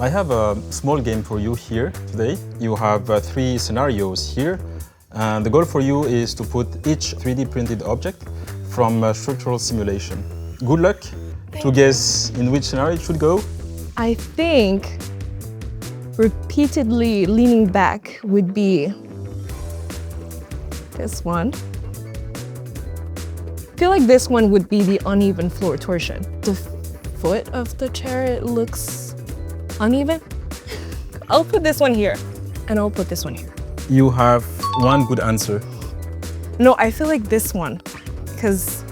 I have a small game for you here today. You have 3 scenarios here, and the goal for you is to put each 3D printed object from a structural simulation. Good luck to guess in which scenario it should go. I think repeatedly leaning back would be this one. I feel like this one would be the uneven floor torsion. The foot of the chair, it looks uneven. I'll put this one here, and I'll put this one here. You have one good answer. No, I feel like this one, because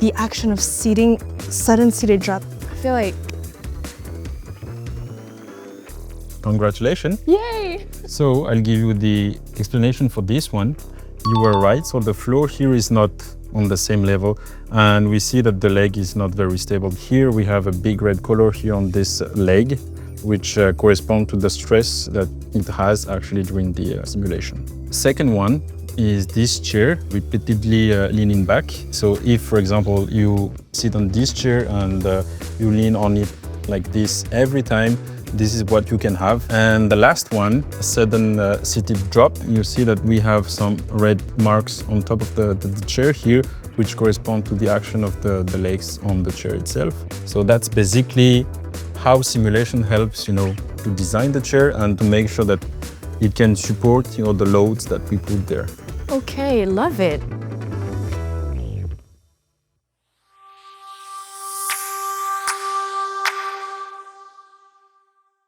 the action of seating, sudden seated drop, I feel like... Congratulations. Yay! So I'll give you the explanation for this one. You were right, so the floor here is not on the same level, and we see that the leg is not very stable. Here we have a big red color here on this leg, which corresponds to the stress that it has actually during the simulation. Second one is this chair, repeatedly leaning back. So if, for example, you sit on this chair and you lean on it like this every time, this is what you can have. And the last one, a sudden seated drop. You see that we have some red marks on top of the chair here, which correspond to the action of the legs on the chair itself. So that's basically how simulation helps, to design the chair and to make sure that it can support, the loads that we put there. Okay, love it.